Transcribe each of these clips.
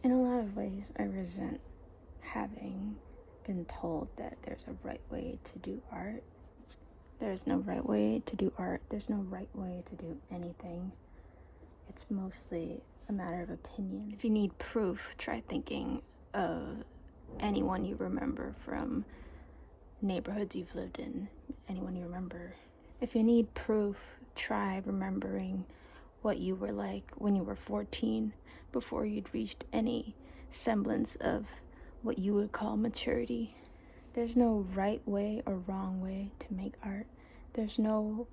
In a lot of ways, I resent having been told that there's a right way to do art. There's no right way to do art. There's no right way to do anything. It's mostly a matter of opinion. If you need proof, try thinking of anyone you remember from neighborhoods you've lived in, anyone you remember. If you need proof, try remembering what you were like when you were 14, before you'd reached any semblance of what you would call maturity. There's no right way or wrong way to make art. There's no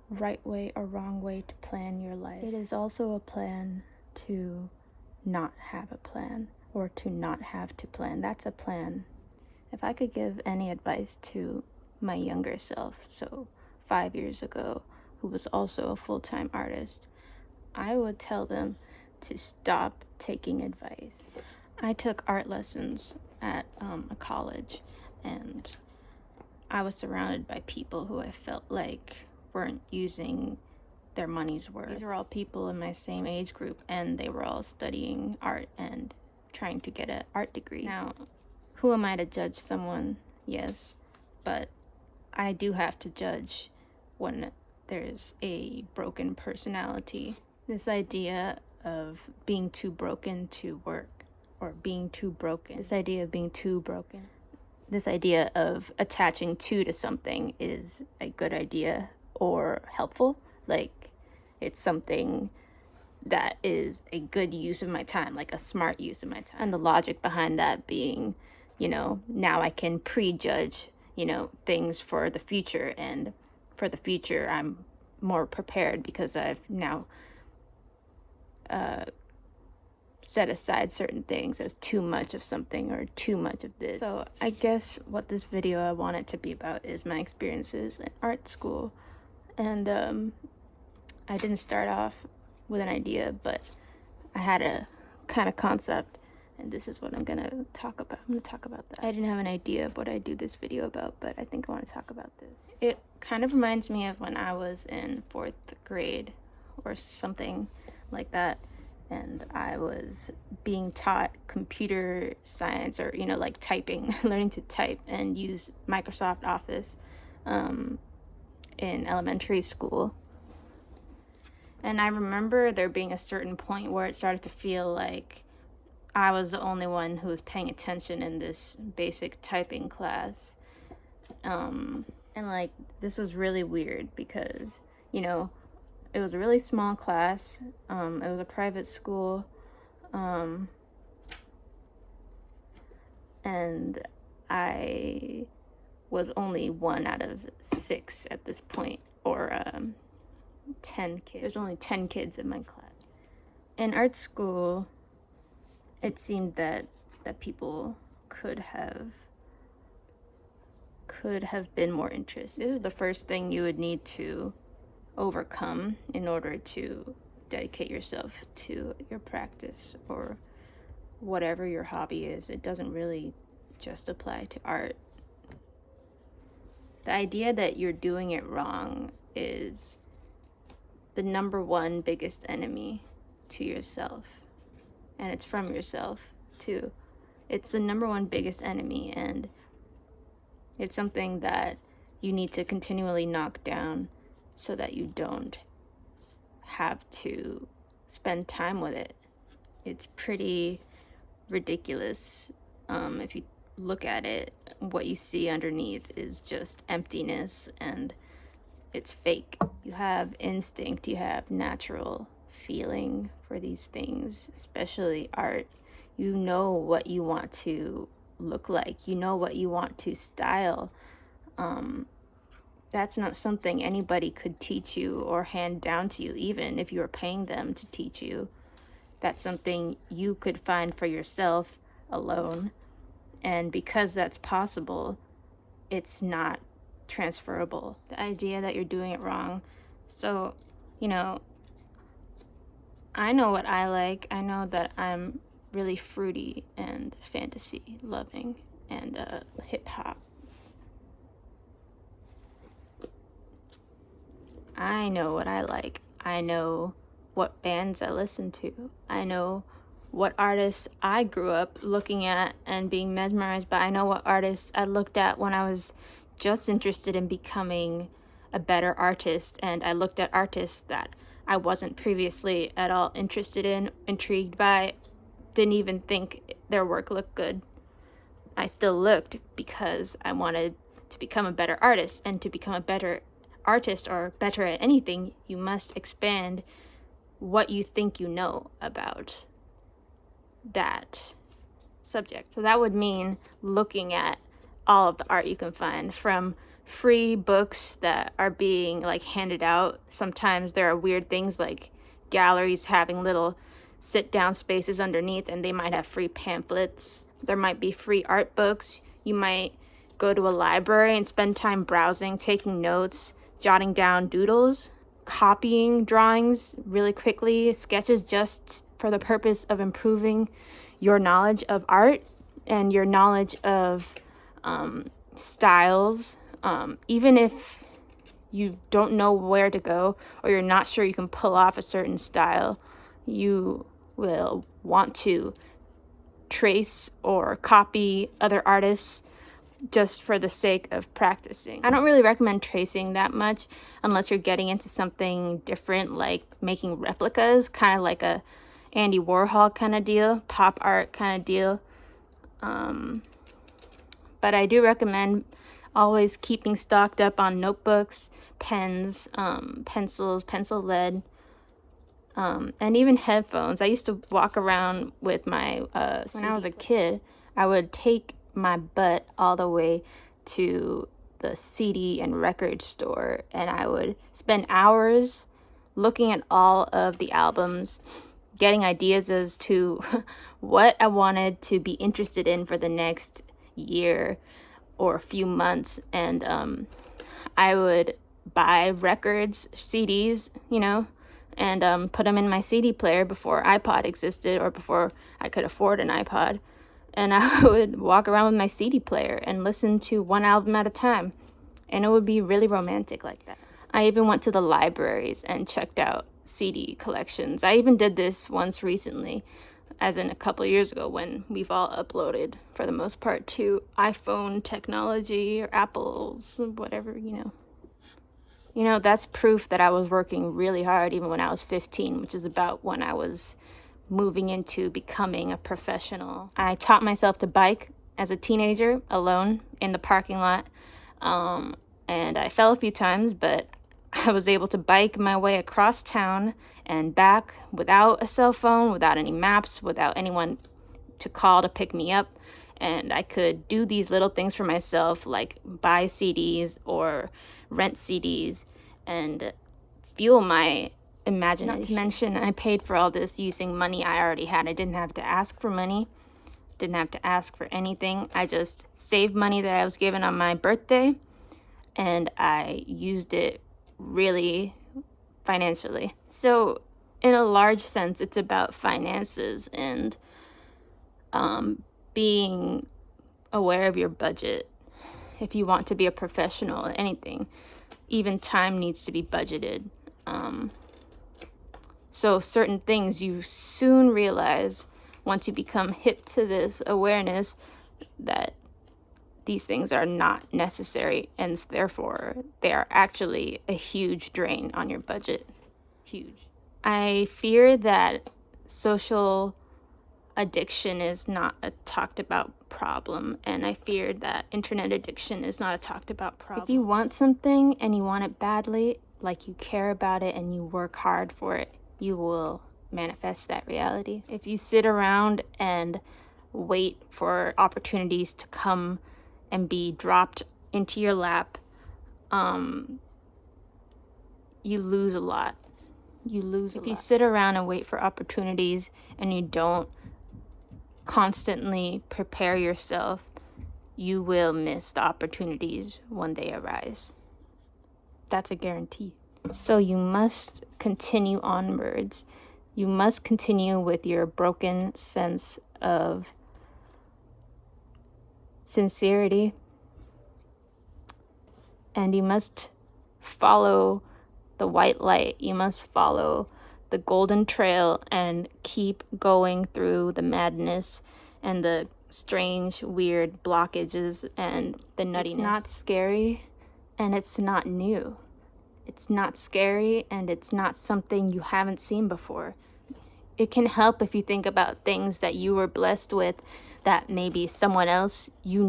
right way or wrong way to plan your life. It is also a plan to not have a plan, or to not have to plan. That's a plan. If I could give any advice to my younger self, so 5 years ago, who was also a full-time artist, I would tell them to stop taking advice. I took art lessons at a college, and I was surrounded by people who I felt like weren't using their money's worth. These are all people in my same age group, and they were all studying art and trying to get an art degree. Now, who am I to judge someone? Yes, but I do have to judge when there's a broken personality. This idea of being too broken to work, or being too broken. This idea of being too broken. This idea of attaching to something is a good idea or helpful. Like, it's something that is a good use of my time, like a smart use of my time. And the logic behind that being, now I can prejudge, things for the future. And for the future, I'm more prepared because I've now set aside certain things as too much of something or too much of this. So I guess what this video I want it to be about is my experiences in art school. And I didn't start off with an idea, but I had a kind of concept, and this is what I'm gonna talk about. I'm gonna talk about that. I didn't have an idea of what I'd do this video about, but I think I want to talk about this. It kind of reminds me of when I was in 4th grade or something like that, and I was being taught computer science, or like typing, learning to type and use Microsoft Office in elementary school. And I remember there being a certain point where it started to feel like I was the only one who was paying attention in this basic typing class. And like, this was really weird because, it was a really small class. It was a private school. And I was only 1 out of 6 at this point, or 10 kids. There's only 10 kids in my class. In art school, it seemed that people could have been more interested. This is the first thing you would need to overcome in order to dedicate yourself to your practice or whatever your hobby is. It doesn't really just apply to art. The idea that you're doing it wrong is the number one biggest enemy to yourself, and it's from yourself too. It's the number one biggest enemy, and it's something that you need to continually knock down so that you don't have to spend time with it. It's pretty ridiculous. If you look at it, what you see underneath is just emptiness, and it's fake. You have instinct, you have natural feeling for these things, especially art. You know what you want to look like, you know what you want to style. That's not something anybody could teach you or hand down to you, even if you were paying them to teach you. That's something you could find for yourself alone. And because that's possible, it's not transferable. The idea that you're doing it wrong. So, I know what I like. I know that I'm really fruity and fantasy loving and hip hop. I know what I like. I know what bands I listen to. I know what artists I grew up looking at and being mesmerized by. I know what artists I looked at when I was just interested in becoming a better artist, and I looked at artists that I wasn't previously at all interested in, intrigued by, didn't even think their work looked good. I still looked because I wanted to become a better artist, and to become a better artist or better at anything, you must expand what you think you know about that subject. So that would mean looking at all of the art you can find, from free books that are being like handed out. Sometimes there are weird things like galleries having little sit down spaces underneath, and they might have free pamphlets. There might be free art books. You might go to a library and spend time browsing, taking notes, jotting down doodles, copying drawings really quickly, sketches, just for the purpose of improving your knowledge of art and your knowledge of styles. Even if you don't know where to go, or you're not sure you can pull off a certain style, you will want to trace or copy other artists just for the sake of practicing. I don't really recommend tracing that much unless you're getting into something different, like making replicas, kind of like a Andy Warhol kind of deal, pop art kind of deal. But I do recommend always keeping stocked up on notebooks, pens, pencils, pencil lead, and even headphones. I used to walk around with my, when I was a kid, I would take my butt all the way to the CD and record store, and I would spend hours looking at all of the albums, getting ideas as to what I wanted to be interested in for the next year or a few months. And I would buy records, CDs, and put them in my CD player before iPod existed, or before I could afford an iPod. And I would walk around with my CD player and listen to one album at a time. And it would be really romantic like that. I even went to the libraries and checked out CD collections. I even did this once recently, as in a couple of years ago, when we've all uploaded, for the most part, to iPhone technology or Apple's, whatever, that's proof that I was working really hard even when I was 15, which is about when I was moving into becoming a professional. I taught myself to bike as a teenager alone in the parking lot, and I fell a few times, but I was able to bike my way across town and back without a cell phone, without any maps, without anyone to call to pick me up. And I could do these little things for myself, like buy CDs or rent CDs and fuel my imagination. Not to mention, I paid for all this using money I already had. I didn't have to ask for money, didn't have to ask for anything. I just saved money that I was given on my birthday, and I used it really financially. So in a large sense, it's about finances and being aware of your budget. If you want to be a professional at anything, even time needs to be budgeted. So certain things you soon realize, once you become hip to this awareness, that these things are not necessary, and therefore they are actually a huge drain on your budget. Huge. I fear that social addiction is not a talked about problem, and I fear that internet addiction is not a talked about problem. If you want something and you want it badly, like you care about it and you work hard for it, you will manifest that reality. If you sit around and wait for opportunities to come and be dropped into your lap, you lose a lot. If you sit around and wait for opportunities and you don't constantly prepare yourself, you will miss the opportunities when they arise. That's a guarantee. So you must continue onwards. You must continue with your broken sense of sincerity, and you must follow the white light. You must follow the golden trail and keep going through the madness and the strange, weird blockages and the nuttiness. It's not scary and it's not new. It's not scary and it's not something you haven't seen before. It can help if you think about things that you were blessed with that maybe someone else you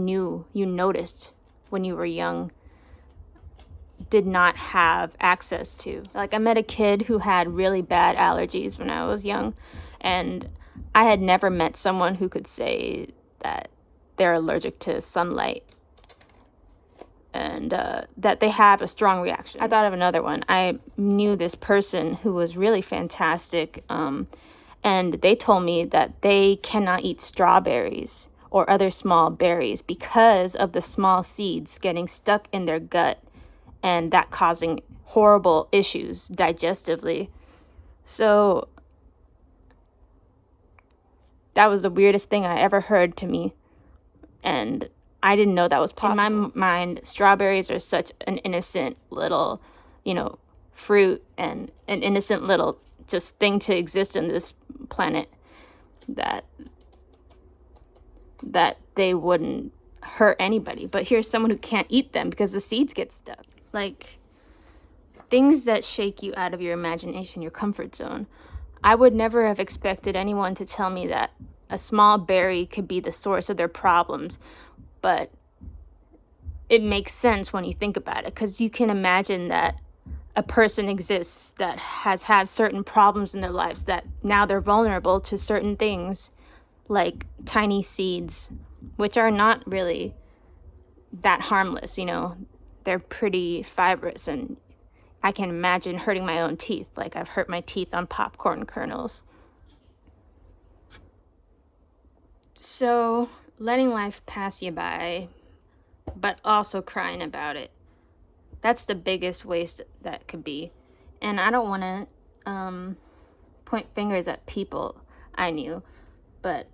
noticed when you were young did not have access to. Like, I met a kid who had really bad allergies when I was young, and I had never met someone who could say that they're allergic to sunlight and that they have a strong reaction. I thought of another one. I knew this person who was really fantastic, and they told me that they cannot eat strawberries or other small berries because of the small seeds getting stuck in their gut and that causing horrible issues digestively. So that was the weirdest thing I ever heard to me. And I didn't know that was possible. In my mind, strawberries are such an innocent little, fruit and an innocent little just thing to exist in this planet that they wouldn't hurt anybody. But here's someone who can't eat them because the seeds get stuck. Like, things that shake you out of your imagination, your comfort zone. I would never have expected anyone to tell me that a small berry could be the source of their problems, but it makes sense when you think about it, because you can imagine that a person exists that has had certain problems in their lives that now they're vulnerable to certain things, like tiny seeds, which are not really that harmless, They're pretty fibrous, and I can imagine hurting my own teeth. Like, I've hurt my teeth on popcorn kernels. So, letting life pass you by, but also crying about it. That's the biggest waste that could be. And I don't want to point fingers at people I knew, but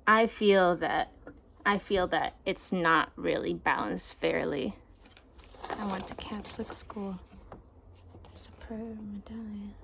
I feel that it's not really balanced fairly. I went to Catholic school. It's a prayer of my diet.